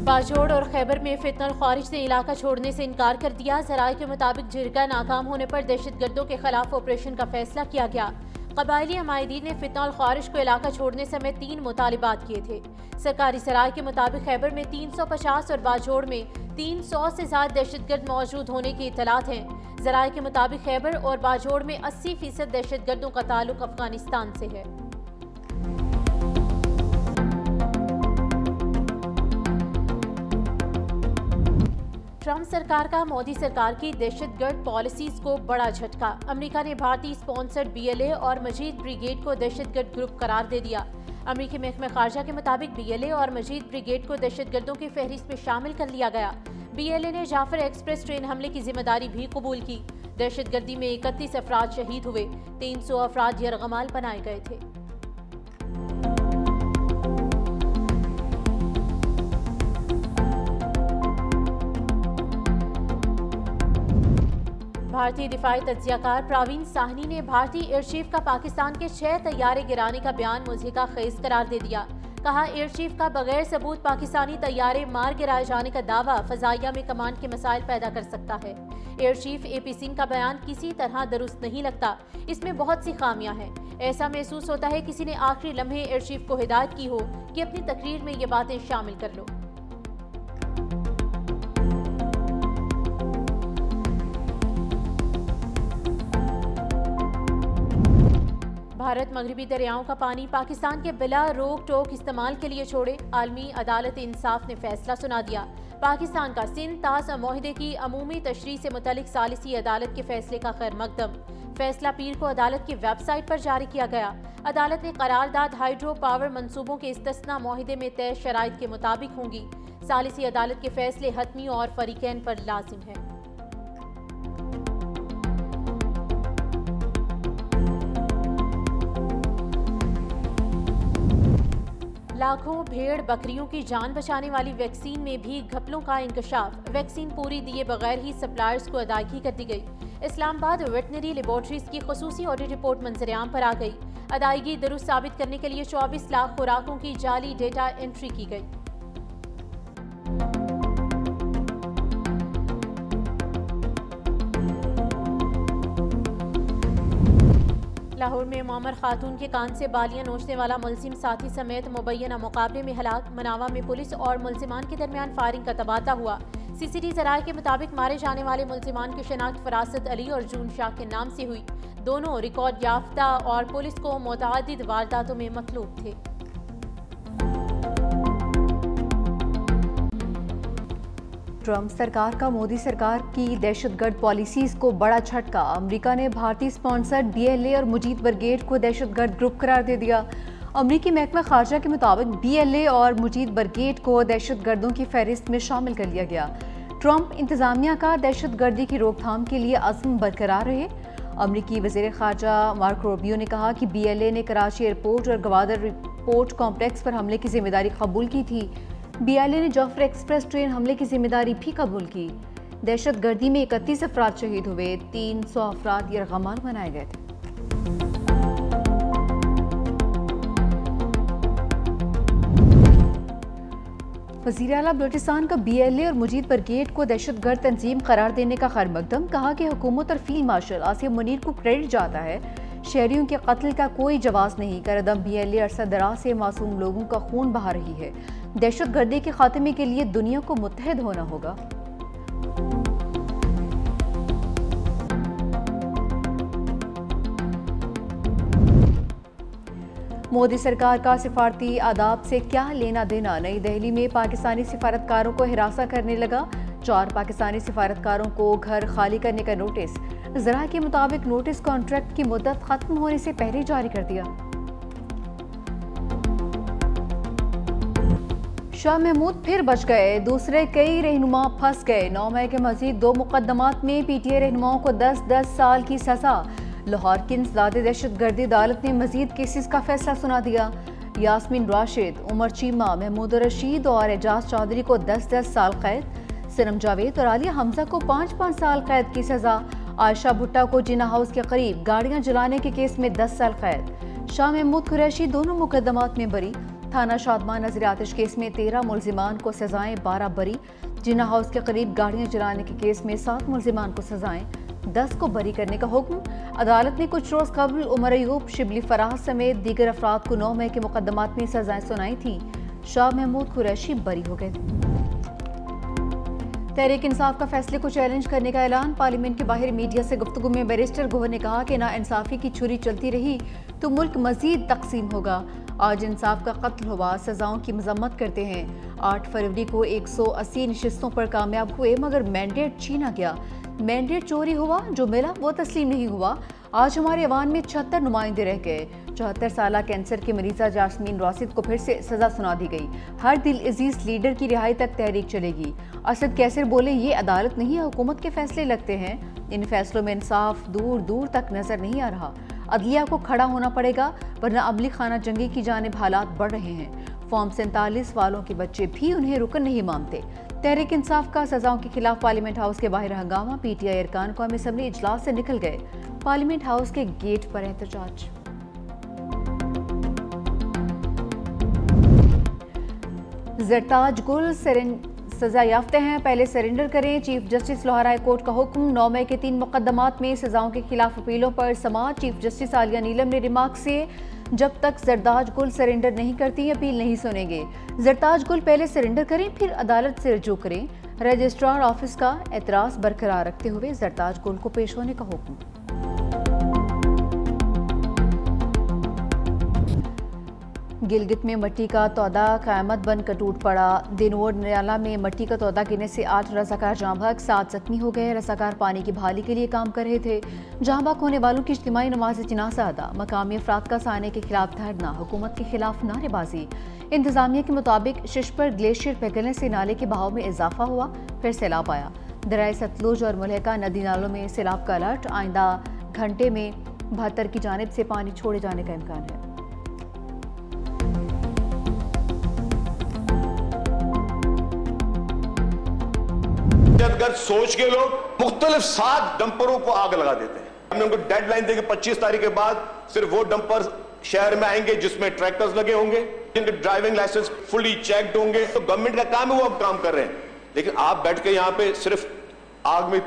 बाजोड़ और खैबर में फितनल ख्वारिज ने इलाका छोड़ने से इनकार कर दिया। ज़राए के मुताबिक जिरगा नाकाम होने पर दहशतगर्दों के खिलाफ ऑपरेशन का फैसला किया गया। कबायली अमायदीन ने फितनल ख्वारिज को इलाका छोड़ने समेत 3 मुतालिबात किए थे। सरकारी सराय के मुताबिक खैबर में 350 और बाजोड़ में 300 से ज्यादा दहशतगर्द मौजूद होने की इतलात हैं। ज़राए के मुताबिक खैबर और बाजोड़ में 80% दहशतगर्दों का ताल्लुक अफगानिस्तान से है। ट्रंप सरकार का मोदी सरकार की दहशतगर्द पॉलिसीज को बड़ा झटका। अमेरिका ने भारतीय स्पॉन्सर्ड BLA और मजीद ब्रिगेड को दहशतगर्द ग्रुप करार दे दिया। अमेरिकी महकमे खारजा के मुताबिक BLA और मजीद ब्रिगेड को दहशतगर्दों की फहरिस्त में शामिल कर लिया गया। BLA ने जाफर एक्सप्रेस ट्रेन हमले की जिम्मेदारी भी कबूल की। दहशतगर्दी में 31 अफराद शहीद हुए, 300 अफराद यरगमाल बनाए गए थे। भारतीय दिफाई तज्जियाकार प्रवीण साहनी ने भारतीय एयर चीफ का पाकिस्तान के 6 तैयारे गिराने का बयान मुज़हिका खेज करार दे दिया। कहा, एयर चीफ का बगैर सबूत पाकिस्तानी तैयारे मार गिराए जाने का दावा फजाइया में कमांड के मसाइल पैदा कर सकता है। एयर चीफ AP सिंह का बयान किसी तरह दुरुस्त नहीं लगता, इसमें बहुत सी खामियां हैं। ऐसा महसूस होता है किसी ने आखिरी लम्हे एयर चीफ को हिदायत की हो कि अपनी तकरीर में ये बातें शामिल कर लो। भारत मगरबी दरियाओं का पानी पाकिस्तान के बिला रोक टोक इस्तेमाल के लिए छोड़े। आलमी अदालत इंसाफ ने फैसला सुना दिया। पाकिस्तान का सिंध तास मुआहदे की अमूमी तशरीह से मुतल्लिक सालिसी अदालत के फैसले का खैर मकदम। फैसला पीर को अदालत की वेबसाइट पर जारी किया गया। अदालत ने करारदाद हाइड्रो पावर मंसूबों के इस्तिस्ना मुआहदे में तय शराइत के मुताबिक होंगी। सालिसी अदालत के फैसले हतमी और फरीकैन पर लाजिम है। लाखों भेड़ बकरियों की जान बचाने वाली वैक्सीन में भी घपलों का इंकशाफ। वैक्सीन पूरी दिए बगैर ही सप्लायर्स को अदायगी कर दी गई। इस्लामाबाद वेटनरी लेबोरेटरीज की खसूसी ऑडिट रिपोर्ट मंजरेआम पर आ गई। अदायगी दुरुस्त साबित करने के लिए 24 लाख खुराकों की जाली डेटा एंट्री की गई। लाहौर में मुअम्मर खातून के कान से बालियां नोचने वाला मुलजिम साथी समेत मुबैना मुकाबले में हलाक। मनावा में पुलिस और मुलजिमान के दरमियान फायरिंग का तबादला हुआ। CCTV ज़राए के मुताबिक मारे जाने वाले मुलजिमान की शनाख्त फरासत अली और जून शाह के नाम से हुई। दोनों रिकॉर्ड याफ्ता और पुलिस को मुतअद्दिद वारदातों में मतलूब थे। ट्रंप सरकार का मोदी सरकार की दहशतगर्द पॉलिसीज को बड़ा झटका। अमेरिका ने भारतीय स्पॉन्सर्ड BLA और मुजीद ब्रिगेड को दहशतगर्द ग्रुप करार दे दिया। अमेरिकी महकमा खारजा के मुताबिक BLA और मुजीद ब्रिगेड को दहशतगर्दों की फहरिस्त में शामिल कर लिया गया। ट्रंप इंतजामिया का दहशतगर्दी की रोकथाम के लिए अज़्म बरकरार रहे। अमेरिकी वज़ीर ख़ारजा मार्को रूबियो ने कहा कि BLA ने कराची एयरपोर्ट और गवादर पोर्ट कॉम्प्लेक्स पर हमले की जिम्मेदारी कबूल की थी। BLA ने जाफर एक्सप्रेस ट्रेन हमले की जिम्मेदारी भी कबूल की। दहशतगर्दी में 31 अफराद शहीद हुए, 300 अफराद यरगमाल बनाए गए थे। वज़ीर आला बलूचिस्तान का BLA और मुजीद ब्रिगेड को दहशतगर्द तंजीम करार देने का खैर मकदम। कहा कि हुकूमत और फील्ड मार्शल आसिया मुनीर को क्रेडिट जाता है। शहरियों के कत्ल का कोई जवाब नहीं। करदम BLA अरसा दराज से मासूम लोगों का खून बहा रही है। दहशतगर्दी के खात्मे के लिए दुनिया को मुत्तहिद होना होगा। मोदी सरकार का सिफारती आदाब से क्या लेना देना। नई दिल्ली में पाकिस्तानी सिफारतकारों को हिरासा करने लगा। 4 पाकिस्तानी सिफारतकारों को घर खाली करने का नोटिस। ज़रा के मुताबिक नोटिस कॉन्ट्रैक्ट की मुद्दत खत्म होने से पहले जारी कर दिया। शाह महमूद फिर बच गए, दूसरे कई रहनुमा फंस गए। 9 मई के मजीद 2 मुकदमात में PTA रहनुमाओं को 10-10 साल की सजा। लाहौर की इंसदादे दहशतगर्दी अदालत ने मजीद केसेस का फैसला सुना दिया। यास्मीन राशिद, उमर चीमा, महमूद रशीद और एजाज चौधरी को 10-10 साल कैद। सनम जावेद और आलिया हमजा को 5-5 साल कैद की सजा। आयशा भुट्टा को जिना हाउस के करीब गाड़ियां जलाने के केस में 10 साल कैद। शाह महमूद कुरैशी दोनों मुकदमात में बरी। थाना शादमान नजर आतिश केस में 13 मुलजिमान को सजाएं, 12 बरी। जिन्ना हाउस के करीब गाड़ियां जलाने के केस में 7 मुलजिमान को सजाएं, 10 को बरी करने का हुक्म। अदालत ने कुछ रोज कबल उमर अयूब, शिबली फराह समेत दीगर अफराद को 9 मई के मुकदमात में सजाएं सुनाई थी। शाह महमूद कुरैशी बरी हो गए थे। तहरीक इंसाफ का फैसले को चैलेंज करने का ऐलान। पार्लियामेंट के बाहर मीडिया से गुफ्तगू में बैरिस्टर गोहर ने कहा कि नाइंसाफी की छुरी चलती रही तो मुल्क मजीद तकसीम होगा। आज इंसाफ का कत्ल हुआ, सजाओं की मजम्मत करते हैं। 8 फरवरी को 180 नशिस्तों पर कामयाब हुए मगर मैंडेट छीना गया। मैंडेट चोरी हुआ, जो मिला वो तस्लीम नहीं हुआ। आज हमारे अवान में 76 नुमाइंदे रह गए। 74 साल कैंसर की मरीजा जासमीन राशिद को फिर से सजा सुना दी गई। हर दिल अजीज लीडर की रिहाई तक तहरीक चलेगी। असद कैसर बोले, ये अदालत नहीं है, हुकूमत के फैसले लगते हैं। इन फैसलों में इंसाफ दूर दूर तक नजर नहीं आ रहा। अदलिया को खड़ा होना पड़ेगा वरना अमली खाना जंगी की जानिब हालात बढ़ रहे हैं। फॉर्म 47 वालों के बच्चे भी उन्हें रुकन नहीं मानते। तहरीक इंसाफ का सजाओं के खिलाफ पार्लियामेंट हाउस के बाहर हंगामा। पीटीआई अरकान कौमी असम्बली इजलास से निकल गए। पार्लियामेंट हाउस के गेट पर एहतजाज। जरताज गुल सजा याफ्ते हैं, पहले सरेंडर करें। Chief justice Lahore high court का हुक्म। 9 मई के 3 मुकदमात में सजाओं के खिलाफ अपीलों पर समाअत। चीफ जस्टिस आलिया नीलम ने रिमार्क से जब तक जरताज गुल सरेंडर नहीं करती अपील नहीं सुनेंगे। जरताज गुल पहले सरेंडर करें फिर अदालत से रजू करें। रजिस्ट्रार ऑफिस का एतराज बरकरार रखते हुए जरताज गुल को पेश होने का हुक्म। गिलगित में मट्टी का तौदा क़यामत बनकर टूट पड़ा। दिनवोड निराला में मट्टी का तौदा गिरने से 8 रज़ाकार जाँ बहक, 7 जख्मी हो गए। रज़ाकार पानी की बहाली के लिए काम कर रहे थे। जाँ बहक होने वालों की इज्तिमाई नमाज जनाज़ा अदा। मकामी अफराद का साने के खिलाफ धरना, हुकूमत के खिलाफ नारेबाजी। इंतजामिया के मुताबिक शिशपर ग्लेशियर पिघलने से नाले के बहाव में इजाफा हुआ, फिर सैलाब आया। दरियाए सतलुज और मुलहका नदी नालों में सैलाब का अलर्ट। आइंदा घंटे में 72 की जानिब से पानी छोड़े जाने का इम्कान है। दहशतगर्द सोच के लोग मुख्तलिफ 7 डंपरों को आग लगा देते हैं। हमने उनको डेडलाइन दी कि 25 तारीख के बाद सिर्फ वो डंपर शहर में आएंगे जिसमें ट्रैक्टर्स लगे होंगे, जिनके ड्राइविंग लाइसेंस फुली चेक्ड होंगे। तो गवर्नमेंट का काम है, वो अब काम कर रहे हैं। लेकिन आप बैठ के यहाँ पे सिर्फ आग में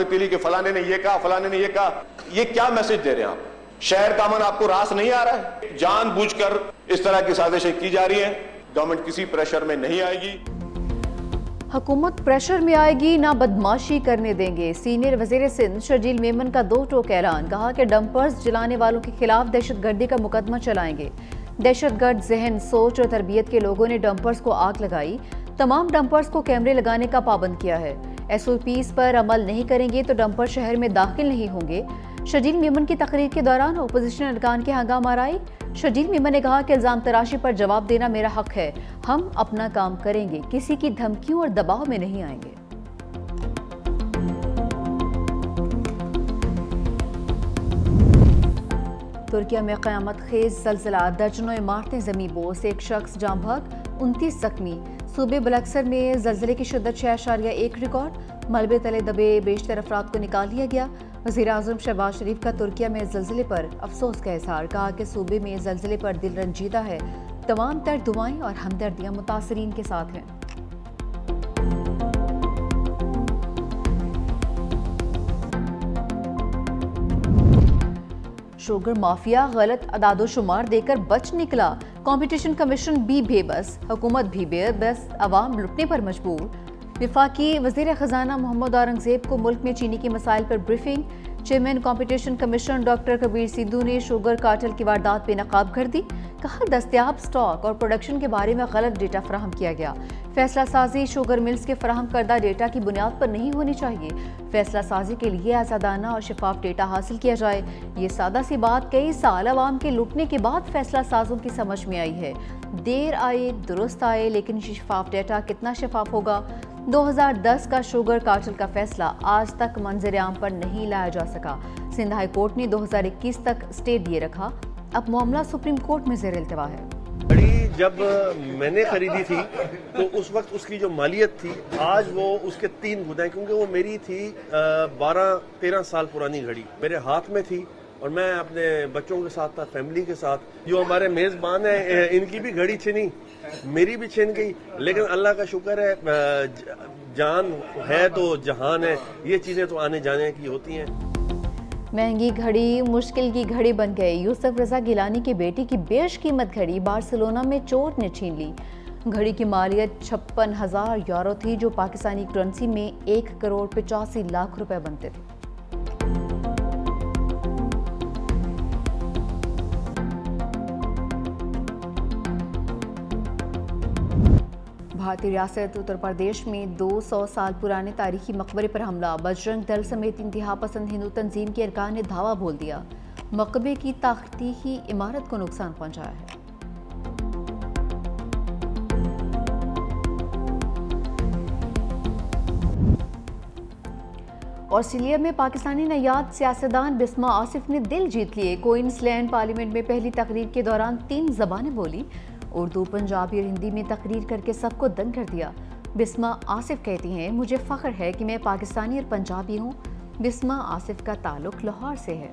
तीली के फलाने ने ये कहा, फलाने ने ये कहा, ये क्या मैसेज दे रहे हैं आप? शहर का अमन आपको रास नहीं आ रहा है? जानबूझकर इस तरह की साजिशें की जा रही है। गवर्नमेंट किसी प्रेशर में नहीं आएगी। हुकूमत प्रेशर में आएगी ना बदमाशी करने देंगे। सीनियर वजीर सिंध शर्जील मेमन का 2 टोक ऐलान। कहा कि डंपर्स जलाने वालों के खिलाफ दहशतगर्दी का मुकदमा चलाएंगे। दहशतगर्द जहन, सोच और तरबियत के लोगों ने डंपर्स को आग लगाई। तमाम डंपर्स को कैमरे लगाने का पाबंद किया है। SOPs पर अमल नहीं करेंगे तो डंपर शहर में दाखिल नहीं होंगे। शर्जील मेमन की तकरीर के दौरान अपोजिशन अरकान की हंगामा आई। शर्जील मेमन ने कहा कि इल्जाम तराशी पर जवाब देना मेरा हक है। हम अपना काम करेंगे, किसी की धमकियों और दबाव में नहीं आएंगे। तुर्किया में क़यामत खेज ज़लज़ला, दर्जनों इमारतें ज़मीं बोस, एक शख्स जाँ बहक, 29 जख्मी। सूबे बलक्सर में ज़लज़ले की शिद्दत 6.1 रिकॉर्ड। मलबे तले दबे बेशतर अफराद को निकाल लिया गया। वज़ीर आज़म शहबाज शरीफ का तुर्किया में ज़लज़ले पर अफसोस का इज़हार। कहा कि सूबे में ज़लज़ले पर दिल रंजीदा है। तमाम तर दुआएं और हमदर्दियाँ मुतासरीन के साथ हैं। शुगर माफिया गलत अदादोशुमार देकर बच निकला। कंपटीशन कमीशन भी बेबस, हुकूमत भी बेबस, अवाम लुटने पर मजबूर। विफाकी वज़ीर ख़जाना मोहम्मद औरंगज़ेब को मुल्क में चीनी के मसाइल पर briefing. Chairman competition commission doctor Kabir Sidhu ने शुगर कार्टेल की वारदात बेनकाब कर दी। कहा दस्तयाब स्टॉक और प्रोडक्शन के बारे में गलत डेटा फराहम किया गया। फैसला साजी शुगर मिल्स के फराहम करदा डेटा की बुनियाद पर नहीं होनी चाहिए। फैसला साजी के लिए आज़ादाना और शफाफ डेटा हासिल किया जाए। ये सादा सी बात कई साल अवाम के लूटने के बाद फैसला साजों की समझ में आई है। देर आए दुरुस्त आए, लेकिन शफाफ डेटा कितना शफाफ होगा? 2010 का शुगर कार्टेल का फैसला आज तक मंजर आम पर नहीं लाया जा सका। सिंध हाई कोर्ट ने 2021 तक स्टे दिए रखा। अब मामला सुप्रीम कोर्ट में ज़ेर इल्तिवा है। घड़ी जब मैंने खरीदी थी तो उस वक्त उसकी जो मालियत थी, आज वो उसके 3 गुना है, क्योंकि वो मेरी थी 12-13 साल पुरानी घड़ी मेरे हाथ में थी। और मैं अपने बच्चों के साथ था, फैमिली के साथ। जो हमारे मेज़बान हैं इनकी भी घड़ी छिनी, मेरी भी छिन गई, लेकिन अल्लाह का शुक्र है जान है तो जहान है। ये चीज़ें तो आने जाने की होती हैं। महंगी घड़ी मुश्किल की घड़ी बन गई। यूसुफ रजा गिलानी की बेटी की बेशकीमत घड़ी बार्सिलोना में चोर ने छीन ली। घड़ी की मालियत 56,000 यूरो थी, जो पाकिस्तानी करेंसी में 1,85,00,000 रुपए बनते थे। भारतीय रियासत उत्तर प्रदेश में 200 साल पुराने तारीखी मकबरे पर हमला। बजरंग दल समेत इंतहा पसंद हिंदू तंजीम के अरकान ने धावा बोल दिया। मकबरे की तारीखी इमारत को नुकसान पहुंचाया है। ऑस्ट्रेलिया में पाकिस्तानी नयाद सियासतदान बिस्मा आसिफ ने दिल जीत लिए। क्वींसलैंड पार्लियामेंट में पहली तकरीर के दौरान 3 ज़बानें बोली, उर्दू, पंजाबी और हिंदी में तकरीर करके सबको दंग कर दिया। बिस्मा आसिफ कहती हैं, मुझे फ़ख्र है कि मैं पाकिस्तानी और पंजाबी हूँ। बिस्मा आसिफ का ताल्लुक लाहौर से है।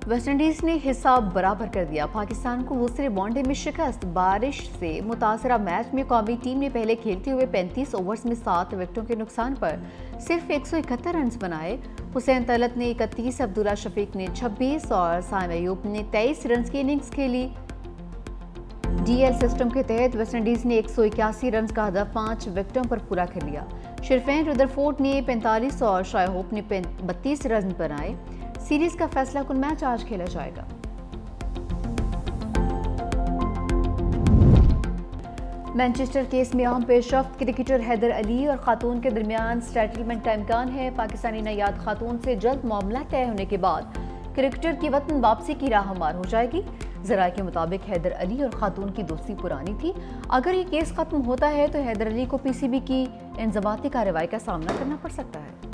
वेस्टइंडीज ने हिसाब बराबर कर दिया। पाकिस्तान को दूसरे वनडे में शिकस्त। बारिश से मुतासरा मैच में कौमी टीम ने पहले खेलते हुए 35 ओवर्स में 7 विकेटों के नुकसान पर सिर्फ 171 रन बनाए। हुसैन तलत ने 31, अब्दुल्ला शफीक ने 26 और साइम अयूब ने 23 रन की इनिंग्स खेली। डीएल सिस्टम के तहत वेस्टइंडीज ने 181 रन का हदफ 5 विकेटों पर पूरा कर लिया। शिरफेन रुदरफोर्ड ने 45 और शाय होप ने 32 रन बनाए। सीरीज का फैसला कुन मैच आज खेला जाएगा। मैनचेस्टर केस में अहम पेशरफ्त। क्रिकेटर हैदर अली और खातून के दरमियान सेटलमेंट का इम्कान है। पाकिस्तानी नयाद खातून से जल्द मामला तय होने के बाद क्रिकेटर की वतन वापसी की राह हमार हो जाएगी। ज़राए के मुताबिक हैदर अली और खातून की दोस्ती पुरानी थी। अगर ये केस खत्म होता है तो हैदर अली को पीसीबी की इंज़माती कार्रवाई का सामना करना पड़ सकता है।